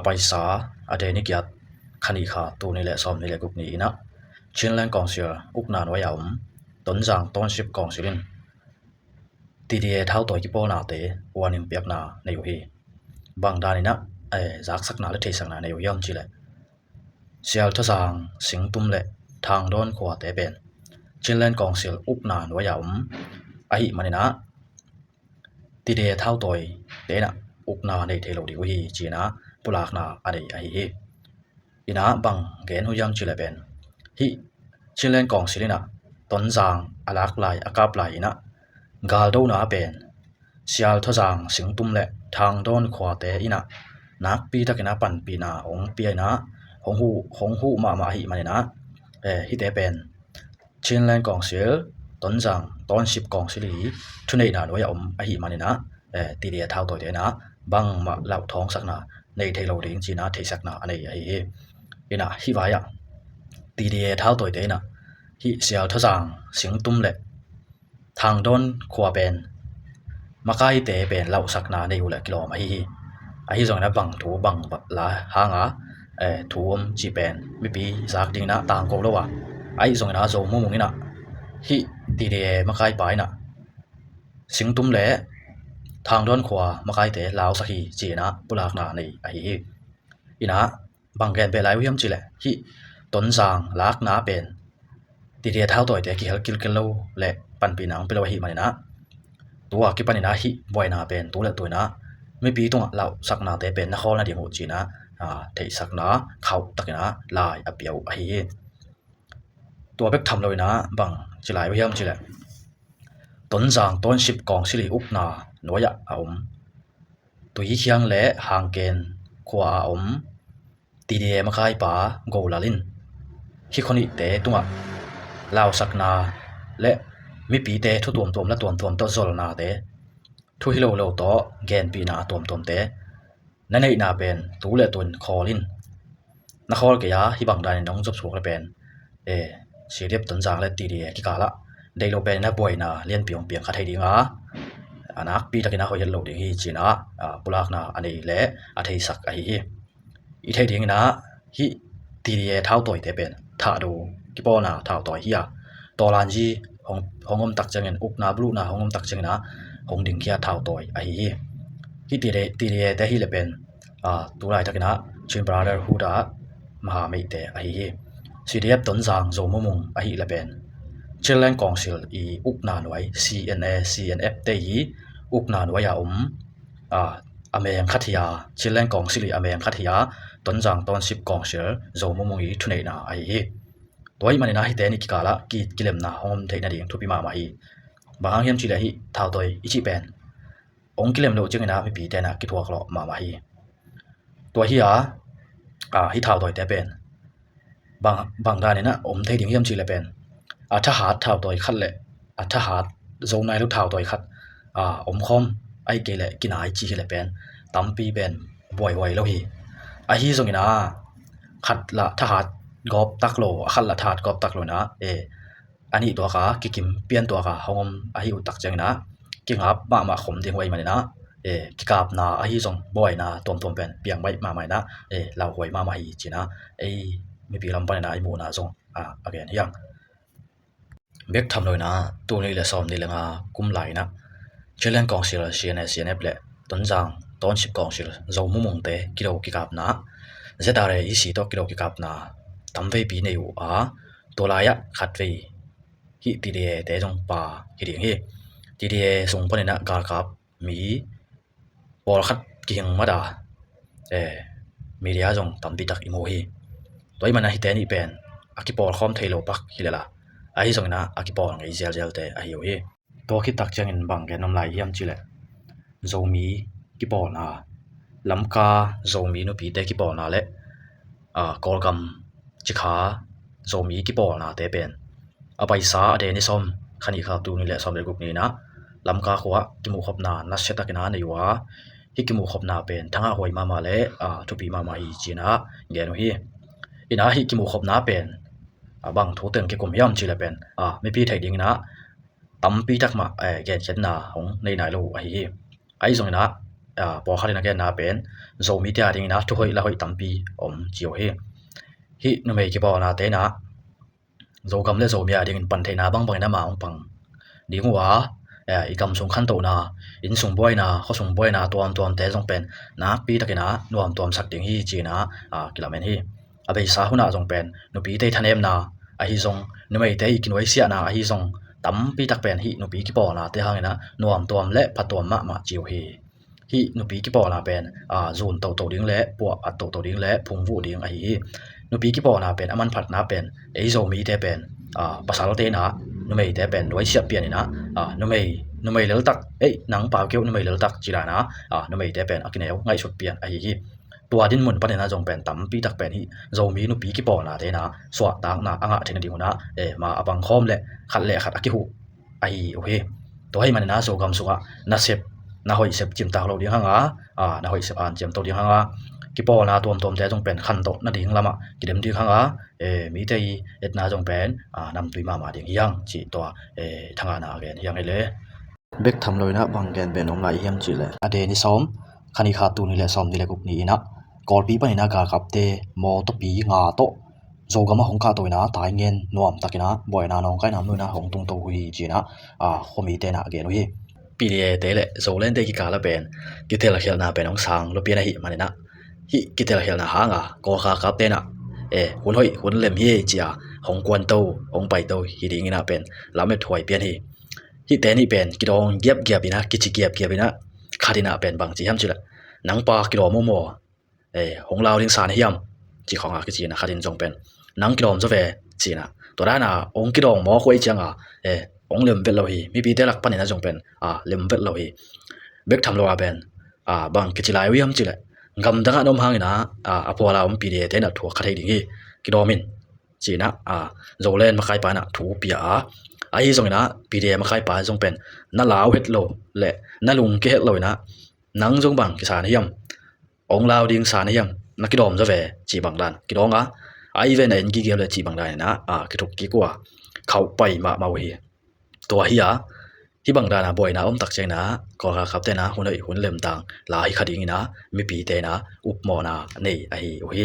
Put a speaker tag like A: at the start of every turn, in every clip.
A: apaisa adeni kiat khani kha tu ni le som ni le gup ni ina chinland council ukna no yaum tonjang township councilin TDA thau toi ki pol na te wanim piak na nei hi bang dan ina zak sak na le thei sak na nei yam chi le sial thosang singtum le thang don khwa te ben chinland council ukna no yaum ahi manina TDA thau toi te na ukna nei thelo di hi china pulak na ani ahi hi ina bang gen hu yam chi le ben hi chinland council ina tonjang alak lai akap lai ina gal do na ben sial thosang singtum le thang don khwa te ina nak pi takina pan pi na ong pi na hong hu ma hi manina hi te ben chinland council tonjang township council hi thunei na no ya a hi manina TDA thau toi te na bang ma lau thong sak na nei thei lo ding china thei sak na anei hi ina hi wa ya TDA thau toi te na hi sial thosang singtum le thang don khwa ben makai te ben lau sak na nei ula kilom hi hi zong na bang thu bang la hanga thuom chi ben mi pi zak ding na tang ko lo wa ai zong na zo mu mung ina hi TDA makai pai na singtum le thang don khwa makai te lao sa hi china pulak na nei hi ina bang gen be lai yam chi le hi tonjang lak na ben TDA thau toi te ki hel kil lo le pan pi nang pelo hi manina tua ki panina hi boina ben tu le tuina mi pi tung lau sak na te ben na khol na ding hu china thei sak na khau takina lai a piau a hi tua bek tham loina bang chilai yam chi le tonjang township council ukna noya aum tui hiang le hangken khwa aum TDA makai pa golalin hi khoni te tunga lao sakna le mi pi te thu tuam la tuam to zol na te thu hi lo to gen pi na tuam te na nei na ben tu le tun kholin na khol ke ya hi bang dan nong job chuk le ben sirip tonjang le TDA ki kala dei lo ben na boina lian piong kha thei dinga anak pi takina ho yel lo ding hi china pulak na ani le a thei sak a hi i thei ding na hi TDA thau toi te ben tha do ki po na thau toi hi tolan ji hongom tak changen ukna blu na hongom tak chengna hong ding khia thau toi a hi TDA te hi le ben tu lai takina chin brother hu da maha mei te a hi CDF tonjang zo mumung a hi le ben chinland council i ukna noi CNF te hi ukna noi ya ameng khathia chinland council i ameng khathia tonjang township council zo mumung i thunei na a hi toy manina hi te ni ki kala ki kilem na hom theina ding thupi ma hi bang hiam chi le hi thau toi ichi pen ong kilem lo chengina mi pi te na ki thuak lo ma hi to hi hi thau toi te pen bang da ni na om thei ding hiam chi le pen tha hat thau toi khat le tha hat zo nai lu thau toi khat om khom ai ke le kinai chi le pen tampi ben boi lo hi hi zongina khat la tha hat gop tak lo khal la that gop tak lo na ani to ka kikim pian to ka hongom hi utak changna kingap ma khom ding wai manina ki kap na hi zong boi na tom pen piang bai ma mai na lau hoi ma hi china mi pi lam pa na mu na zong again yang bek tham loina tu ni le som ni lenga kum lai na chinland council CNF le tonjang township council zo mumung te kilo ki kap na zetare isi to kilo ki kap na tamve pi nei u tolaya khatve hi TDA te jong pa hi ding hi TDA sung panina gar kap mi pol khat ki hing mada media jong tampi tak imo hi toy mana hi te ni pen akipol khom thailo pak hilela ai jong na akipol ngai zel te a hi to khi tak changin bang ge nom lai hiam chile zomi ki pol na lamka zomi no pi te ki pol na le kolgam chikha zomi ki pol na te pen apaisa ade ni som khani kha tu ni le som le gup ni na lamka khwa ki mu khop na na seta kina nei wa hi ki mu khop na pen thanga hoi ma le thupi ma hi china ge no hi ina hi ki mu khop na pen bang thu ten ki kum yam chi le pen mi pi thai ding na tampi tak ma gen chen na hong nei nai lo hi ai zong na ปอคาดินะแกนาเป็นโซมีเตาดิงนะทุกหอยละหอยตัมปีจิวเฮฮินุเมกิปอนาเตนะโซกัมเลโซมีอาดิงปันเทนาบังนะมาปังดิงว่าอีกำสงคันโตนาอินสงบอยนาเขาสงบอยนาตัวเตจงเป็นนะปีตะกินะนวมตัวสักดิงฮีจีนะกิลาเมนฮีอเบสาหุนาจงเป็นนุปีเตทันเอมนาฮิจงนุเมเตกินไว้เสียนาฮิจงตัมปีตักเป็นฮินุปีกิปอนาเตหังนะนวมตัวและพัดตัวมาจิวเฮฮินุปีกิปอนาเป็นซูนโตดิงและปัวโตดิงและพุงวูดิงฮินุปีกิปอนาเป็นอมันพัดนาเป็นโซมีเตเป็นภาษาเตนะนุเมเตเป็นไว้เสียเปียนนะนุเมเลตักหนังปาเกียวนุเมเลตักจิรานะนุเมเตเป็นอกินเอวง่ายสุดเปียนฮิตัวดินมุนปะเนนะจงเป็นตัมปีตักเป็นฮิโซมีนุปีกิปอนาเตนะสวะตังนะอ่ะเทนดิงนะมาอบังคอมและขัดอกิหูโอเคตัวให้มันนะโซกัมสุกะนะเซบนะหอยเซบจิมตาโลดิงหังนะหอยเซบอันจิมโตดิงหังกิปอนาตัวเตจงเป็นคันโตนะดิงละมะกิเดมดิงหังมีเตยนาจงเป็นนำตุยมาดิงยังจิตัวทางนาแกนยังไงเลยเบกทำเลยนะบางแกนเป็นองไหลยังจิเลยอเดนิซ้อมคันิขาตูนี่แหละซ้อมนี่แหละกุกนี้นะกอลปีปะนี่นะกากับเตโมตปีงาโตโซกามะหงคาตัวนะตายเงินนวมตะกินะบ่อยนะน้องไก่น้ำมือนะหงตุงโตหุยจีนะคมีเตนะแกนหุยปีเดียเตเลยโซเล่นเตกิกาละเป็นกิเตละเขียนนาเป็นองสังลบเปียนะหิมันนะฮิกิเตละเขียนนาหางกอคากับเตนะหุ่นหอยหุ่นเล่มเฮจีหงกวนโตหงไปโตฮิดิงนะเป็นลำเม็ดถวยเปียนฮิเตนี่เป็นกิดองเกียบนะกิจิเกียบนะคาดินะเป็นบางจีฮัมจิละหนังปากิโลโมหงลาวลิงสานเฮียมจีของกิจินะคาดินจงเป็นหนังกิโลมจะเวจีนะตัวนั้นองกิโลหมอคุยจังองเล่มเวลโลฮีมีปีเตลักปันนะจงเป็นเล่มเวลโลฮีเบกทำโลอาเป็นบางกิจิลายวิฮัมจิละกำดังนมหางนะอพอลาปีเดเตนะถั่วคาเทดิงฮีกิโลมินจีนะโจเลนมาขายปานะถูเปียจงนะปีเดมาขายปาจงเป็นนั่นลาวเฮ็ดโลและนั่นลุงเกเฮ็ดโลนะหนังจงบังกิสานเฮียมองลาวดิงสานเฮียมนักกิโลมจะเวจีบังดันกิโลงเวนกิเกลเลยจีบังดันนะกิทุกกิกัวเข้าไปมาเวตัวเฮียที่บังดานะบ่อยนะตักเจงนะก็ครับแต่นะหุ่นเล่มตังลาฮิคดิงนะมีปีเตนะอุปมอนะนี่โอเค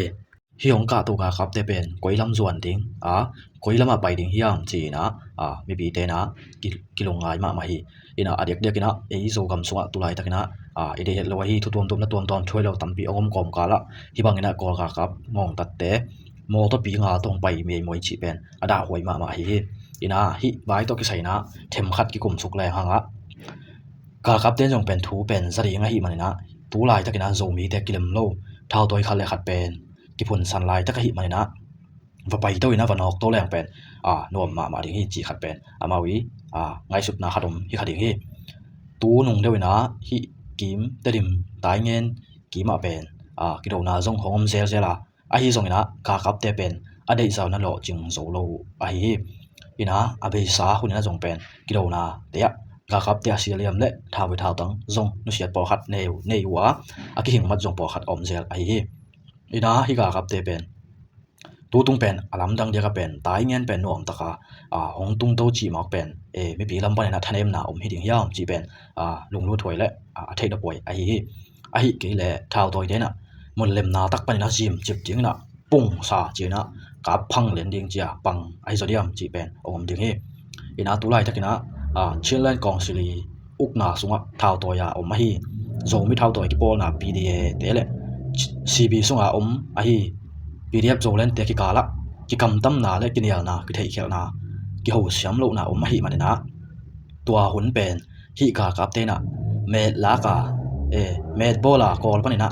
A: ฮิยงกะตุกะครับแต่เป็นกวยลำส่วนดิงกวยลำมาไปดิงเฮียมจีนะมีปีเตนะกิโลงายมาฮิอินะเด็กนะโซกัมสุงะตุไลตะกินะเดเฮ็ดละวะฮิทุตวมตุมนะตวมตอนช่วยเราตัมปีอมกอมกาละฮิบังนะก็ครับงงตัดแต่โมตปีงาตรงไปมีมวยจิเป็นดาหวยมาฮิอินะฮิไว้ตอกิใส่นะเทมขัดกิกุมสุกแลหังกาครับเต้นจงเป็นทูเป็นสรีงะฮิมันนะตูลายตะกินะโซมีแต่กิเลมโลเท่าตัวคันเลยขัดเป็นกิพุนสันลายตะกะฮิมันนะว่าไปตัวนะวันออกตัวแรงเป็นนวมมาดิงฮิจีขัดเป็นมาวิง่ายสุดนะขัดฮิขัดดิงฮิตูนุงเดวินะฮิกิมเตดิมตายเงินกิมาเป็นกิโดนาจงหงเซลละฮิจงนะกาครับเตเป็นเดย์สาวนั่นโลจิงโซโลฮิอินะเบสาหุ่นนะจงเป็นกิโดนาเดียกาครับเตียเสียเลียมเละท้าวไปท้าวตังจงนุเสียปอขัดเนวะกิหิงมัดจงปอขัดอมเซลอินะฮิกาครับเตเป็นตูตุงเป็นลำดังเดียกับเป็นตายเงินเป็นนวมตะกาหงตุงโตจีมอกเป็นไม่ปีลำปันนะทันเอ็มนาฮิดิงยามจีเป็นลุงรู้ถวยและเทดป่วยฮิเกลท้าวตัวเดนะมันเล่มนาตักปันนะจิมจิบจิงนะปุ่งซาจีนะกับพังเหรียญดิงจีปังโซเดียมจีเป็นองดิงฮิอินะตุไลตะกินะเชียนแลนกองซิลีอุกนาสุงะท้าวตัวยาฮิโซมิท้าวตัวกิโปนาปีเดเตเลซีบีสุงะฮิปีเดียบโจเลนเตกิกาละกิกำตั้มนาและกินยานากิเทเขียวนากิหูเสียมโลนาฮิมันนะตัวหุ่นเป็นฮิกากับเตนะเมดลากาเมดโบลากอลปะนี่นะ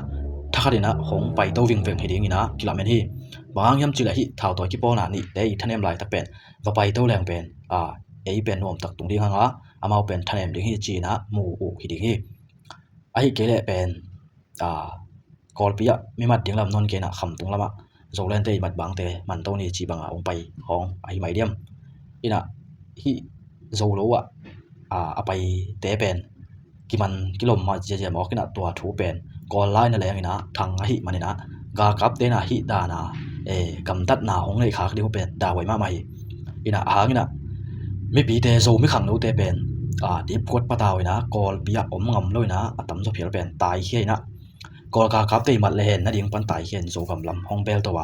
A: ทักดินะหงไปโตวิ่งฮิดิงนะกิลาเมนฮิบางยามจิละฮิท้าวตัวกิโปนานี่ได้ทันเอ็มไลตักเป็นว่าไปโตแรงเป็นเป็นนวมตักตุงดิงหังมาเป็นทันเอ็มดิงฮิจีนะมูฮิดิงฮิเกเลเป็นกอลปิยะมีมัดดิงลำนนเกนะคำตุงละมะโซเลนเตมัดบางเตมันโตนี่จีบังองไปของไมเดียมอินะฮิโซโลไปเตเป็นกิมันกิลมมาเจมอกินะตัวถูเป็นกอลไลนั่นแหละนะทางฮิมันนะกากับเตนะฮิดานะกำตัดนาหงเลยขาดิวเป็นดาไว้มาใหม่อินะกินะไม่ปีเตโซไม่ขังโนเตเป็น ดิบกดปะตาวนะกอลเปียอมงำเลยนะตั้มจะเพียรเป็นตายเขียนะกอลกาครับตีมัดเลยเห็นนะดิ่งปันตายเขียนโจกำลำห้องเบลตัว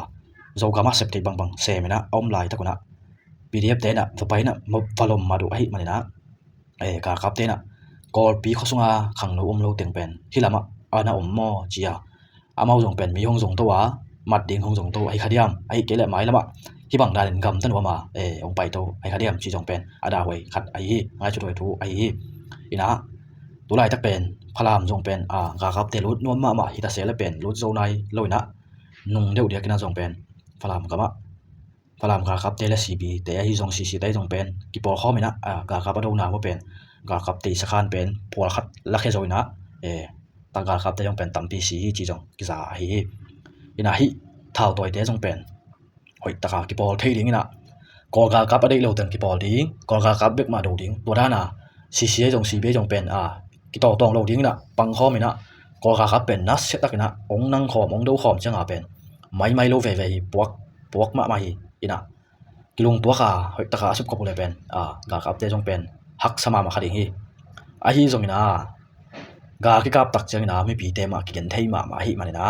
A: โจกำมาเสพติบังบังเซมินะอมลายตะกุนะPDF เตนะตัวไปนะมาฟลอมมาดูไอ้มันนะกาครับเตนะกอลปีเขาส่งอาขังโนอมโลเตียงเป็นที่ละมะนะอมมอจีอาเมาส่งเป็นมีห้องส่งตัวมัดดิ่งห้องส่งตัวไอ้ขดิมไอ้เกล็ดไม้ละมะที่บังได้เล่นกำตั้งว่ามาองไปตัวไอ้ขดิมจีจงเป็นดาเวขัดไอ้ง่ายจุดไว้ทูไอ้อีนะตัวไรตักเป็นพลามจงเป็นกาครับเตลุดนวมมาฮิตาเซลเป็นลุดโซนายลอยนะนุ่งเดียวกินจงเป็นพลามกับมะพลามกาครับเตลซีบีแต่ฮิจงซีได้จงเป็นกิปอลข้อมินะกาครับดูนาว่าเป็นกาครับตีสะขานเป็นผัวขัดลักเขจอยนะตากาครับเตจงเป็นตั้มปีซีจีจงกิจาอีนะฮิเท่าตัวเตจงเป็นหอยตากากิปอลเทียดิ้งนะกอกาครับได้เร็วเต็มกิปอลดิ้งกอกาครับเบกมาดูดิ้งตัวด้านน่ะซีจงซีบีจงเป็นกิต่อตองเราดิ้งนะปังข้อมินะกอกาครับเป็นนัสเซตักนะองนั่งขอมองดูขอมจังเป็นไม่โลเวปวกมาไม่อีนะกิลุงตัวขาหอยตากาสุบกับเลยเป็นกาครับเตจงเป็นฮักสมาขัดดิ้งฮีฮีจงมินะกาคิกับตักจังนะไม่ปีเตมากินเทมาฮิมันนะ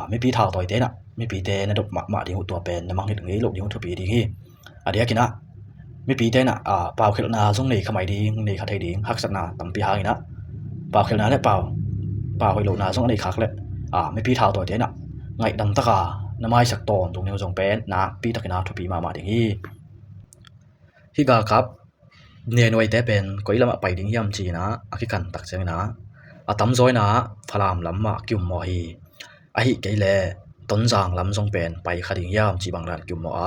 A: ไม่ปีเท่าตัวเตนะไม่ปีเตนะดกมาดิ้งตัวเป็นนะมังหิดงี้ลูกดิ้งทุปีดิ้งฮีเดี๋ยวกินะไม่ปีเตนะเปล่าเขลนาส่งนี่ขมายดิ้งนี่ขัดให้ดิ้งฮักสักนาตั้มปีหางนะเปล่าเขลนาเนี่ยเปล่าให้ลูกนาส่งนี่ขักเลยไม่ปีเท่าตัวเตนะไงดำตะกาน้ำไม้สักตอนตรงนี้จงเป็นนะปีตะกินะทุปีมาดิ้งฮีกาครับเนี่ยหน่วยแต่เป็นก็อีละมาไปดิ้งยำจีนะคิกันตักจังนะตั้มจอยนะพลามลำมากิมมอฮีเกลต้นจางลำทรงเป็นไปขัดดิ้งยำจีบางรันกิมมอ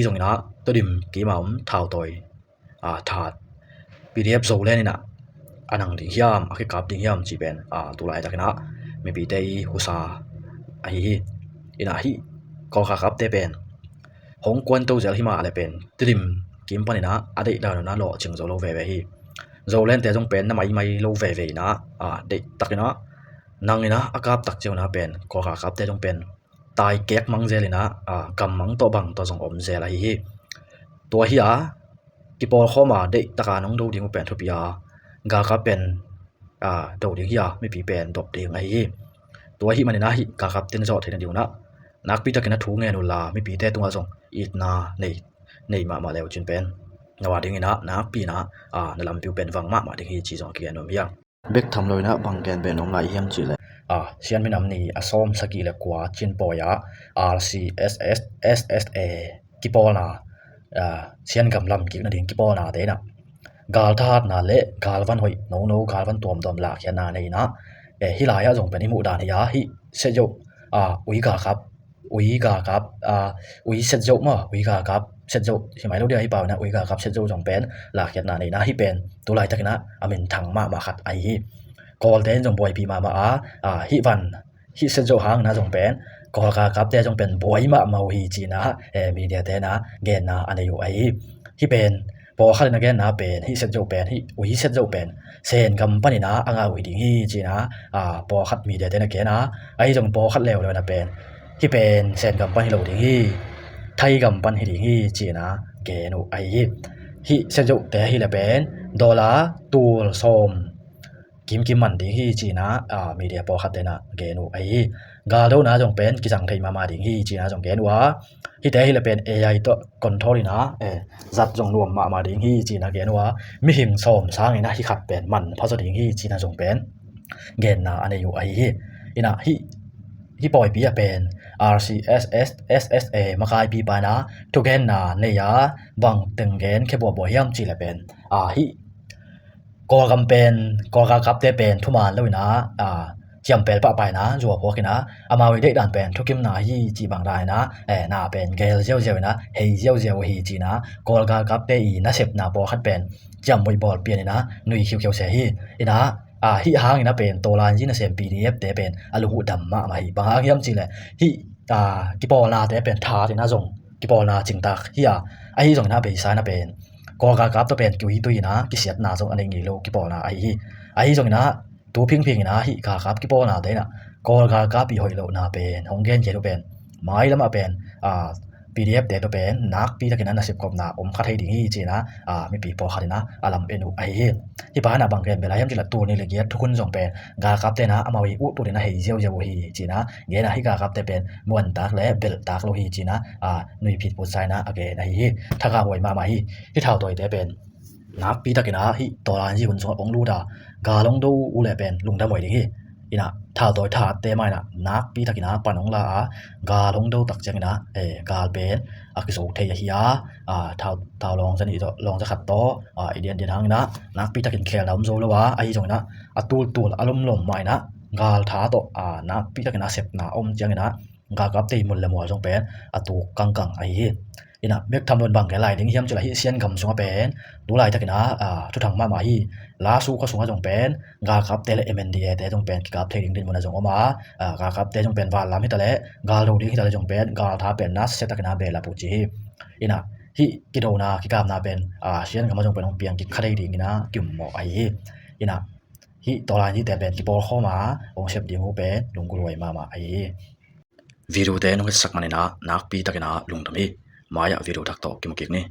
A: จงนะตัวดิมกี่มาเท่าตัวถาด PDF โซเล่นี่นะนังดิ้งยำคิกับดิ้งยำจีเป็นตัวไรตักนะไม่ปีเตยหุซาอีนะก็ขับเตเป็นหงกวนตัวเจลหิมาอะไรเป็นตัวดิมกิมปนินะอดีตดาวนั้นหล่อจึงโซโลเวโซเล่นแต่จงเป็นนะไม่โลเวนะเด็กตักนะนังนี่นะอากับตักเจ้านะเป็นก็ขับแต่จงเป็นตายเก็กมังเจลินะกำมังตัวบังตัวจงอมเจลตัวกิปอลข้อมาเด็กตะการน้องดูดิ้งเป็นทุบยากาครับเป็นดูดิ้งไม่ปีเป็นดอกดิ้งตัวมันนี่นะกาครับเต้นจอดเห็นเดียวนะนักปีตะกินนะถูเงินนุลาไม่ปีแต่ตัวจงอีกนาในมาแล้วจินเป็นนว่าดิ้งนะนักปีนะในลำพิวเป็นฟังมาดิ้งจีจงเกียนนมยังเบกทำเลยนะบางแกนเป็นน้องไล่เยี่ยมจีเลยเชียนไม่นำนี่ซ้อมสกีเล็กกว่าจินปอยRCSS SSA กิปอลนะเชียนกำลำกินนะดิ้งกิปอลนะเต้นะกาลทาดนาเละกาลวันหอยโนกาลวันตัวมหลักเขียนนาในนะฮิลายะจงเป็นที่มุดานยาฮิเซโยอุยกาครับอุยเซโยมาอุยกาครับเซโยที่หมายเราเดียวให้เปล่านะอุยกาครับเซโยจงเป็นหลักเขียนนาในนะฮิเป็นตัวไรตักนะมินทังมาขัดกอลเต้นจงบอยปีมาฮิวันฮิเซโจหางนะจงเป็นกอลกาครับเต้จงเป็นบอยมาฮิจีนะมีเดียเต้นะเกนนะอันนี้อยู่ฮิเป็นพอขัดนะเกนนะเป็นฮิเซโจเป็นฮิอุยเซโจเป็นเซนกำปั้นนะอ่างวิดิ้งฮิจีนะพอขัดมีเดียเต้นะเกนะจงพอขัดเร็วเลยนะเป็นฮิเป็นเซนกำปั้นฮิโลดิ้งฮิไทยกำปั้นฮิดิ้งฮิจีนะเกนุฮิเซโจเต้ฮิเลเป็นดอลลาร์ตูลซอมกิมมันดิ้งฮีจีนะมีเดียพอขัดเดนะเกนูกาโดนะจงเป็นกิจังไทยมาดิ้งฮีจีนะจงเกนูฮิเตฮิเลเป็น AI ตัวคอนโทรลนะจัดจงรวมมาดิ้งฮีจีนะเกนูมีหิมซ้อมสร้างนะฮิขัดเป็นมันพอจะดิ้งฮีจีนะจงเป็นเกนนะอันนี้อยู่อินะฮิปอยปีเป็น RCSS SSA มาคายปีไปนะทุกเกนนะเนี่ยบังตึงเกนแค่บัวเฮียมจีเลเป็นฮิกอกำเป็นกอกับเตเป็นทุมานเลยนะจำเป็นปะไปนะจัวพวกนะมาวิเดดันเป็นทุกิมนาฮีจีบางรายนะนาเป็นเกลเจียวนะเฮเจียวฮีจีนะกอกับเตอีนะเสพนาพอขัดเป็นจำมวยบอลเปลี่ยนนะนุยเขียวเสียฮีนะฮิหางนะเป็นตัวลานจีนะเซม PDF เตเป็นอลูหูดำมาฮีบางฮิมจีเลยฮิกิปอลาเตเป็นทาตินะจงกิปอลาจิงตักฮิจงนะเป็นสายนะเป็นกอกับตัวเป็นกิวตุยนะกิเสียดนาจงอันนี้โลกิปอนะจงนะตัวพิงนะฮิกากับกิปอนะเดนะกอกับปีหอยโลนาเป็นหงเกนเจโรเป็นไม้ละมาเป็น PDF เตตัวเป็นนักปีตะกินนะ10กบนาอมคัดให้ดีจีนะมีปีพอคัดนะอลัมเอนูไอที่บ้านบางเกนเวลายังจิละตัวนี่เลยเกียทุกคนจงเป็นกาครับเตนะอามาวิอุตัวนี่นะให้เจียวฮีจีนะเกนะให้กาครับเตเป็นมวนตากและเบลตากโลฮีจีนะหน่วยผิดปุไซนะโอเคนะฮีถ้ากาหวยมาฮีที่เท่าตัวเตเป็นนักปีตะกินะฮีตัวลานที่คนสองรู้ดากาลงดูอุเลเป็นลุงดำหวยดีอีนะท่าตัวท่าเตไม่นะนักปีตะกินะปานองลากาลงดูตักจังนะกาเป็นกิโสเทียฮียท่าลองจะนี่ลองจะขัดต่ออีเดียนทางนะนักปีตะกินแคลดำโซแล้ววะไอ้จงนะตูลอารมณ์ลมไม่นะกาท่าต่อนักปีตะกินะเสพนะอมจังนะกากับตีมุลละมัวจงเป็นตูกังไอ้อีนะเบกทำโดนบังแกไหลดิ้งเฮียมจุลหิเซียนคำสงเป็นดูไหลตะกินะทุกทางมาฮีลาสู้ก็สงจงเป็นกากับเตเลเอ็มเอ็นดีเตจงเป็นกับเทดิ้งดินมันจงออกมากากับเตจงเป็นวาลามิตะเลกาโรดิ้งตะเลจงเป็นกาท่าเป็นนัสเซตะกินะเบลาปูจีอีนะฮิกิโดนากิกามนาเป็นเซียนคำจงเป็นองเปียงกิคัดดิ้งนะกิมหมอไออีนะฮิตัวลายที่แต่เป็นกิบอลเข้ามาองเชฟดิ้งหูเป็นลุงกุรวยมาไอวิดีโอเตนงสักมันนะนักปีตะกินะลุงทำฮีMaya video tak to kim kik ni